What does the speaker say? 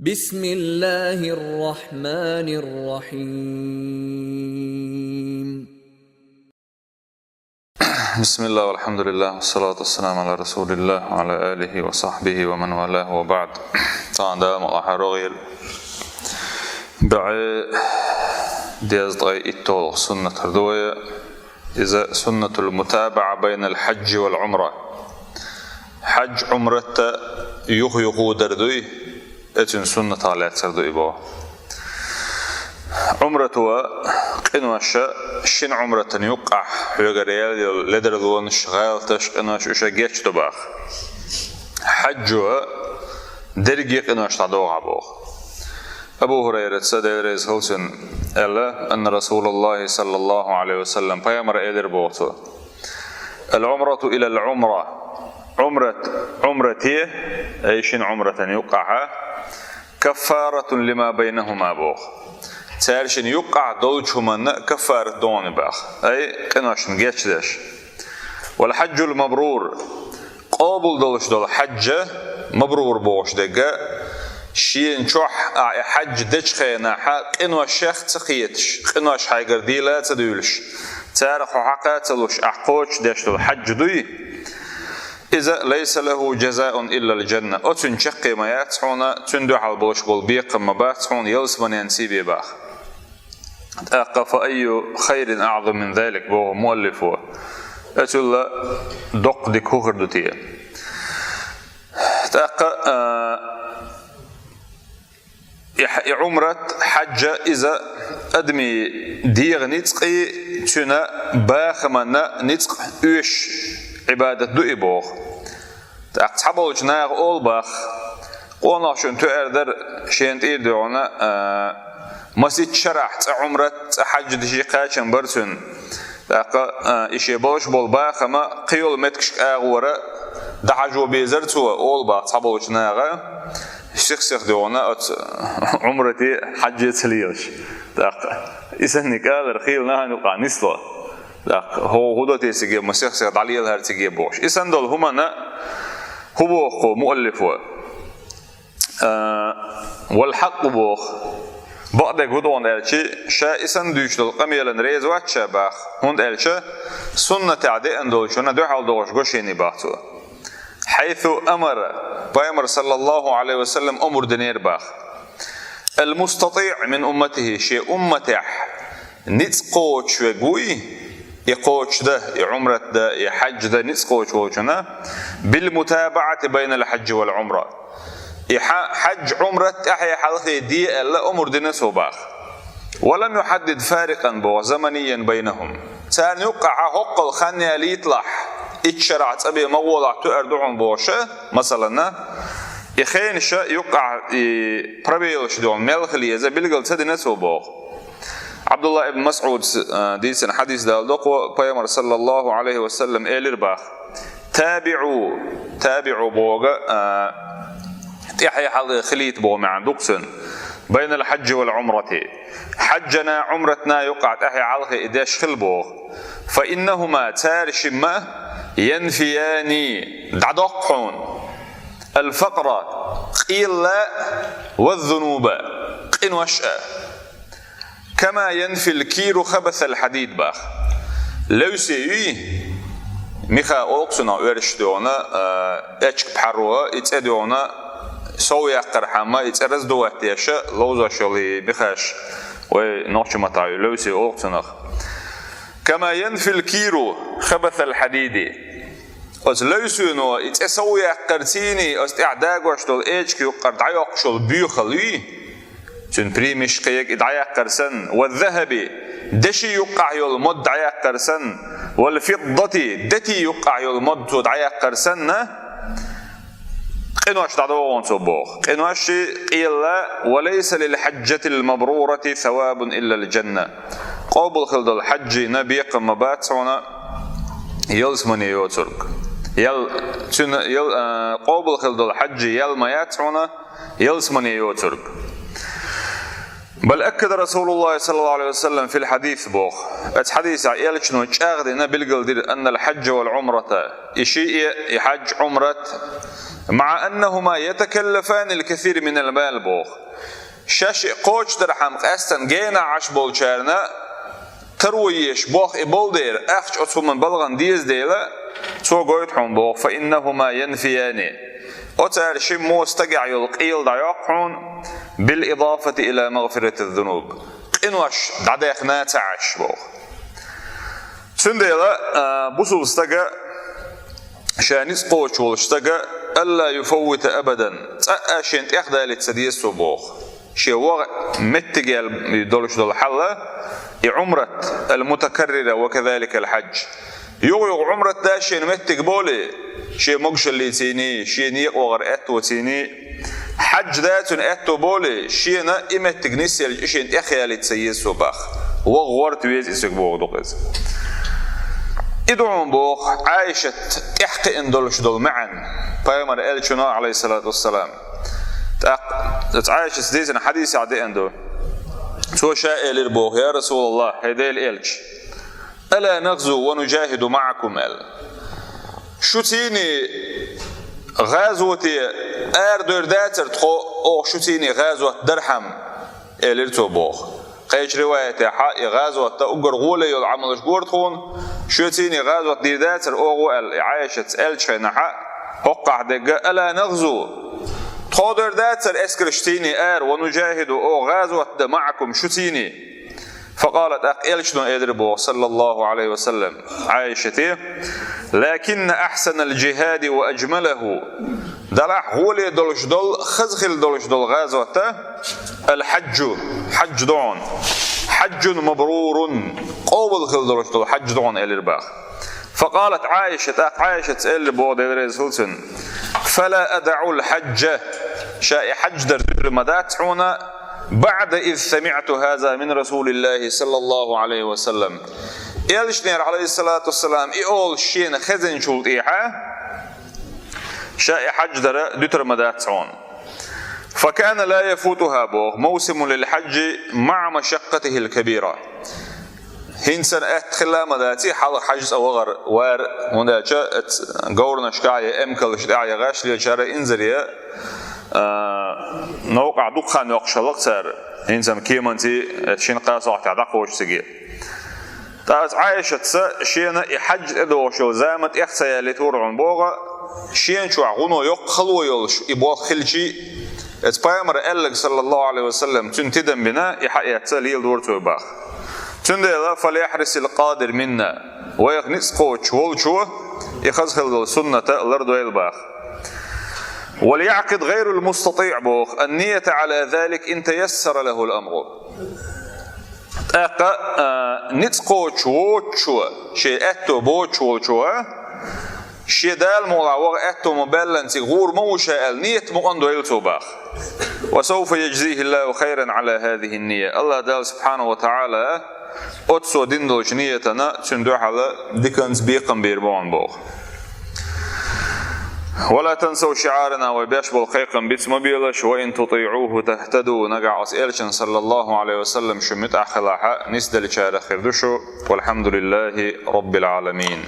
بسم الله الرحمن الرحيم. بسم الله والحمد لله والصلاة والسلام على رسول الله وعلى آله وصحبه ومن والاه وبعد. طبعا ده مقاحة رغيل بعي ديز ضغي إتول سنة الدوية إذا سنة المتابعة بين الحج والعمرة. حج عمرة يخيقو دردوي اتن سنة على تردوي بو عمرة قنوش شن عمرة يقع يغريال لدردون شغالتش قنوش اشاقيتش تباخ حج درجي قنوش تعدوغ بوخ. أبو هريرة سيدة ريز هلسن ألا أن رسول الله صلى الله عليه وسلم بيامر إيدر بوغتو العمرة إلى العمرة عمرتي أي شن عمرة يقع كفارة لما بينهما بوخ تارشن يقع دولشهما كفارة دون باخ أي قناشن جيتش والحج المبرور قابل دولش دول حج مبرور بوش دقا شين شوح حج دش خينا قنوا الشيخ تقيتش قنوا حاجر دي لا تدولش تارخ حقات لوش أحقوش دش دول حج دوي إذا ليس له جزاء إلا الجنة أتن شقي ما ياتحون تندو على بوش بالبيق ما باتحون يلسمن ينسيبي باخ أقف أي خير أعظم من ذلك بوه مؤلفه أتلا دق دي كوخر دوتيه عمرة حج إذا أدمي ديغ نتقي تنا باخمنا نتق إيش عبادة دوئي بوخ تحبول جناغ أول باخ قونا شون تؤردر شين تيردونا مسجد شرحت عمرة حج دشي قاشن برسن إشي بوش بول باخ ما قيول متكش آغورة دحجو بيزرتو أول باخ تحبول جناغ الشيخ دونا عمرتي حج تليش إسنك قال رخيل نهان يقع نسلا هو هدوتي سيجي مسيخ علي الهر سيجي بوش إسن دول هما هو مؤلفه والحق بوخ بعدك هدوان ألشي شا إسن دوش دول قميلا ريز واتشا باخ هند ألشا سنة عدي أن دول شونا دو حال دوش قشيني باختو حيث أمر صلى الله عليه وسلم أمر دنير باخ المستطيع من أمته شيء أمتح نتقوش وقوي يقوش ده يعمرة ده يحج ده نتقوش وجنا بالمتابعة بين الحج والعمرة حج عمرة أحيا حلقة دي ألا أمر دنسو باخ ولم يحدد فارقا بو زمنيا بينهم سان يقع حق الخانية ليطلح اتشرعت أبي مغولع تؤردعون بوشة مثلا يخين شا يقع بربيلش دون ملخلية زي بلغل تدنسو بوخ عبد الله ابن مسعود ديسن حديث دالدقو بيامر صلى الله عليه وسلم إلير باخ تابعوا بوغا تحيا حلقة خليت بوغ معن دقسن بين الحج والعمرة حجنا عمرتنا يقع تحيا حلقة إداش خلبوغ فإنهما تارشما ينفياني دعدقحون الفقر قيل والذنوب قين وشأ كما ينفي الكير خبث الحديد باخ لو سيوي ميخا أوكسنا ورشدونا اتشك بحروها اتدونا سويا قرحما اترز دواتيشا لوزا شلي ميخاش ونوش متاعي لو سي أوكسنا كما ينفي الكير خبث الحديد أز لو سينو اتسويا قرتيني أز اعداق وشتول اتشك يقرد عيوق شل بيخلوي تن بريمش قيق إدعاء قرسن والذهب دشي يقع يلمد دعاء قرسن والفضة دتي يقع يلمد دعاء قرسن قنواش دعوان صبوخ قنواش قيل وليس للحجة المبرورة ثواب إلا الجنة قابل خلد الحج نبي قمبات سونا يلسمني يوترك قابل خلد الحج يلميات سونا يلسمني يوترك بل أكد رسول الله صلى الله عليه وسلم في الحديث بوخ الحديث عيال شنو تشاغدنا بالقلدير أن الحج والعمرة إشيء يحج عمرة مع أنهما يتكلفان الكثير من المال بوخ شاش قوش درحم قاستن جينا عش بولشارنا ترويش بوخ إبولدير أخش أتهم بلغن ديز ديلا تو قويت حون بوخ فإنهما ينفيان أتار شمو استقع يلقيل دعيقحون بالإضافة إلى مغفرة الذنوب إنوش دعديقنا تعش بوخ سنديلا بوصل استقع شانيس قوش والستقع ألا يفوت أبدا تأشين إخدى لتسديس بوخ شي وغ متقال يدولش دول حلة عمرة المتكررة وكذلك الحج يغيغ عمرة داشين متق بولي شي مقش اللي تيني شي نيق وغر أتو تيني حج داتون أتو بولي شي نا إمتق نسيل إشين إخيالي تسيسو باخ وغورت ويز إسك بوغ دوغز إدعون بوخ عايشة إحقي إندولش دول معا بيامر إلشنا عليه الصلاة والسلام عايشة سديسنا حديث عدي إندو تو شاء للبوخ يا رسول الله هيدي الإلش ألا نغزو ونجاهد معكم شو تيني غازوتي أردر داتر تخو أو شو تيني غازوة درحم إلرتو بوخ قيش رواية حق غازوة تأجر غولي يلعمل شجور تخون شو تيني غازوة دير داتر أو عايشة إلش نحق وقع دقة ألا نغزو تقدر داتر اسكرشتيني ونجاهد او غازوة معكم شتيني فقالت اقيلشنو ادربو صلى الله عليه وسلم عائشتي لكن احسن الجهاد واجمله دلح غولي دولش دول خزخل دولش دول غازوة الحج حج دون حج مبرور قوبل خل دولش دول حج دون الارباخ فقالت عائشة ادربو ديريزولتن فلا أدع الحج شاء حج در مداتعونا بعد إذ سمعت هذا من رسول الله صلى الله عليه وسلم إلشنير عليه الصلاة والسلام إول شين خزن شلط إيحا شاء حج در مداتعون فكان لا يفوتها بوغ موسم للحج مع مشقته الكبيرة هنسن أتخلا مداتي حال حجز أوغر وار هناك قورنا شكاية أمكل شكاية غاش ليشارة إنزرية نوقع دقخان يقشلق سار هنسن كيمانتي شين قاسوح تعدق وش سجي تاز عايشة شين يحج إدوشو زامت إخسايا لتورعون بوغا شين شو عغونو يقخلو يلش إبوال خلشي اتبايمر ألق صلى الله عليه وسلم تنتدن بنا يحقيا تساليل دورتو باخ تندلا فليحرس القادر منا ويغنس قوش والشو يخزخل السنة الأرض الباخ وليعقد غير المستطيع بوخ النية على ذلك إن تيسر له الأمر نتقوش وشو شيء أتو بوش والشو شيء دال مولا وأتو مبلنتي غور موشا النية مؤندو يلتو باخ وسوف يجزيه الله خيرا على هذه النية الله دال سبحانه وتعالى أتسو ديندوش نيتنا تندوح على ديكنز بيقن بيربون بوخ ولا تنسوا شعارنا وباش بالخيقا بيتم بيلش وإن تطيعوه تهتدوا نقع أسئلة صلى الله عليه وسلم شمت أخلاحا نسدل شارخ خردشو والحمد لله رب العالمين.